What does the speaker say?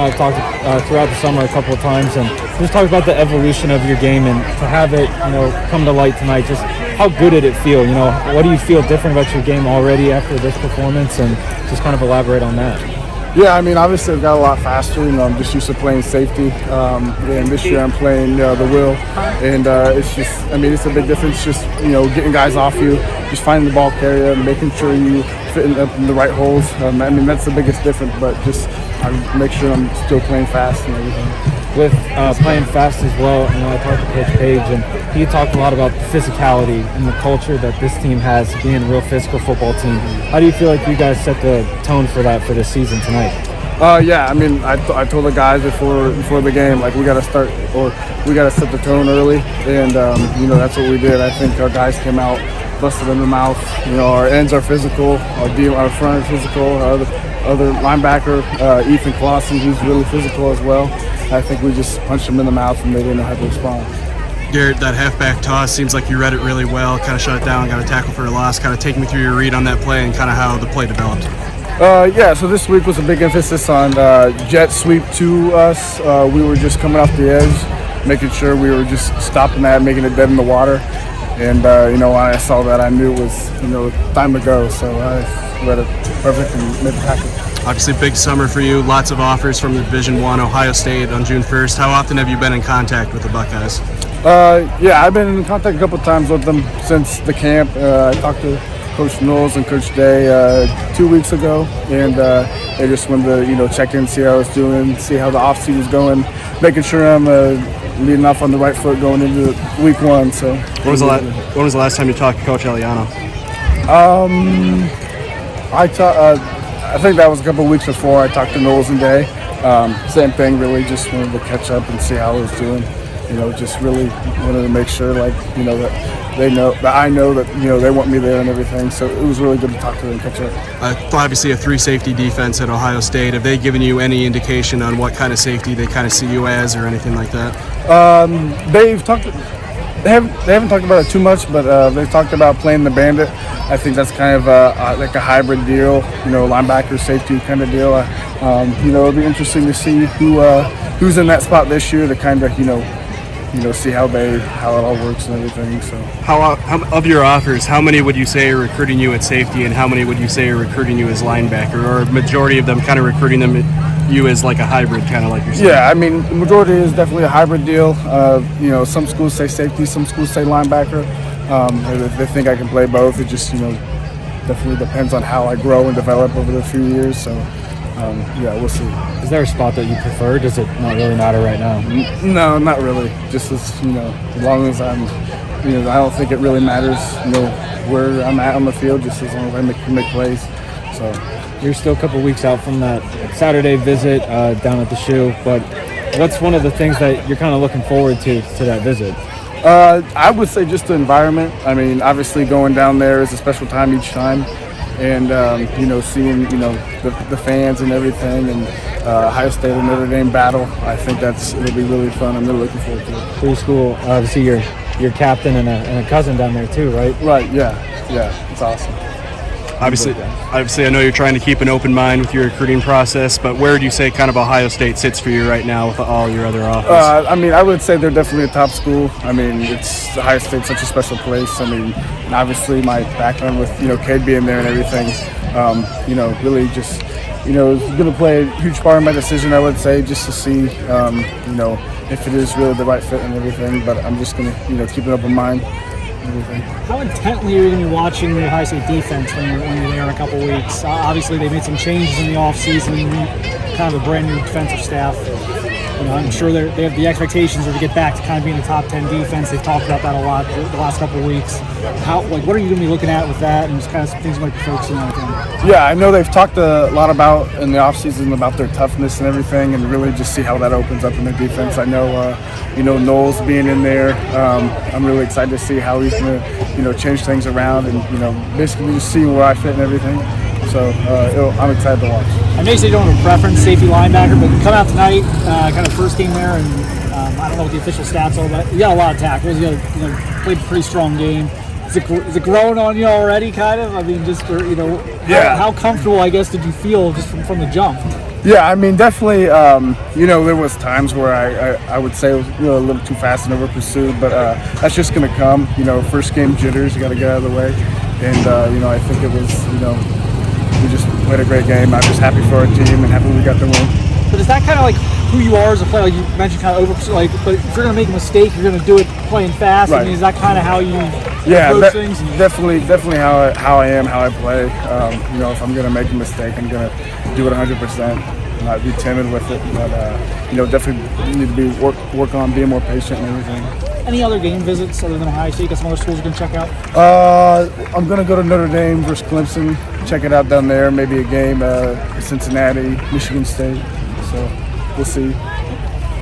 I've talked throughout the summer a couple of times, and just talked about the evolution of your game, and to have it, come to light tonight. Just how good did it feel? What do you feel different about your game already after this performance, and just kind of elaborate on that. Yeah, I mean, obviously I've got a lot faster. I'm just used to playing safety, and this year I'm playing the will, and it's just, it's a big difference. Just getting guys off you, just finding the ball carrier, making sure you fit in the right holes. That's the biggest difference. But just I make sure I'm still playing fast and everything. With playing fast as well, I talked to Coach Page, and he talked a lot about the physicality and the culture that this team has, being a real physical football team. How do you feel like you guys set the tone for that for this season tonight? I told the guys before the game, like, we got to start, or we got to set the tone early, and that's what we did. I think our guys came out busted in the mouth. Our ends are physical, our front are physical, our other linebacker, Ethan Clausen, who's really physical as well. I think we just punched them in the mouth and they didn't know how to respond. Garrett, that halfback toss seems like you read it really well, kind of shut it down, got a tackle for a loss. Kind of take me through your read on that play and kind of how the play developed. So this week was a big emphasis on jet sweep to us. We were just coming off the edge, making sure we were just stopping that, making it dead in the water. And, when I saw that, I knew it was, time to go. So I read it perfect and made the tackle. Obviously, big summer for you. Lots of offers from the Division I, Ohio State on June 1st. How often have you been in contact with the Buckeyes? I've been in contact a couple of times with them since the camp. I talked to Coach Knowles and Coach Day 2 weeks ago, and they just wanted to, check in, see how I was doing, see how the off-season was going, making sure I'm leading off on the right foot going into week one. So when was the last time you talked to Coach Eliano? I think that was a couple of weeks before I talked to Knowles and Day. Same thing, really, just wanted to catch up and see how I was doing. Just really wanted to make sure, that they know that I know that they want me there and everything. So it was really good to talk to them and catch up. Obviously, a 3-safety defense at Ohio State. Have they given you any indication on what kind of safety they kind of see you as, or anything like that? They haven't talked about it too much, but they've talked about playing the bandit. I think that's kind of like a hybrid deal, linebacker, safety kind of deal. It'll be interesting to see who's in that spot this year to kind of, see how it all works and everything. So, how of your offers, how many would you say are recruiting you at safety, and how many would you say are recruiting you as linebacker, or a majority of them kind of recruiting you as like a hybrid, kind of like you're saying? Yeah, the majority is definitely a hybrid deal. Some schools say safety, some schools say linebacker. They think I can play both. It just, definitely depends on how I grow and develop over the few years. So, we'll see. Is there a spot that you prefer? Does it not really matter right now? No, not really. Just as long as I'm, I don't think it really matters, where I'm at on the field. Just as long as I can make plays. So. You're still a couple weeks out from that Saturday visit down at the shoe, but what's one of the things that you're kind of looking forward to that visit? I would say just the environment. Obviously going down there is a special time each time, and seeing the fans and everything, and Ohio State and Notre Dame battle. I think it'll be really fun. I'm really looking forward to it. Pretty cool to see your captain and a cousin down there too, right? Right. Yeah. It's awesome. Obviously, I know you're trying to keep an open mind with your recruiting process, but where do you say kind of Ohio State sits for you right now with all your other offers? I would say they're definitely a top school. It's Ohio State's such a special place. Obviously my background with Cade being there and everything, really just is going to play a huge part in my decision. I would say just to see if it is really the right fit and everything. But I'm just going to keep an open mind. How intently are you going to be watching the Ohio State defense when you're there in a couple weeks? Obviously, they made some changes in the offseason, kind of a brand new defensive staff. I'm sure they have the expectations to get back to kind of being a top 10 defense. They've talked about that a lot the last couple of weeks. What are you going to be looking at with that, and just kind of some things you might be focusing on? Yeah, I know they've talked a lot about in the offseason about their toughness and everything, and really just see how that opens up in the defense. I know, Knowles being in there. I'm really excited to see how he's going to, change things around and, basically just see where I fit and everything. So I'm excited to watch. I know you say you don't have a preference, safety linebacker, but come out tonight, kind of first game there, and I don't know what the official stats are, but you got a lot of tackles. You played a pretty strong game. Is it growing on you already, kind of? How comfortable, I guess, did you feel just from the jump? Yeah, I mean, definitely. There was times where I would say it was a little too fast and over pursued, but that's just going to come. First game jitters, you got to get out of the way, and I think it was we just played a great game. I'm just happy for our team and happy we got the win. But is that kind of like who you are as a player? Like you mentioned, kind of over but if you're going to make a mistake, you're going to do it playing fast. Right. I mean, is that kind of how you approach things? Definitely how I am, how I play. If I'm going to make a mistake, I'm going to do it 100%. Not be timid with it, but definitely need to be work on being more patient and everything. Any other game visits other than Ohio State? Got some other schools you can check out? I'm gonna go to Notre Dame versus Clemson. Check it out down there. Maybe a game, Cincinnati, Michigan State. So we'll see.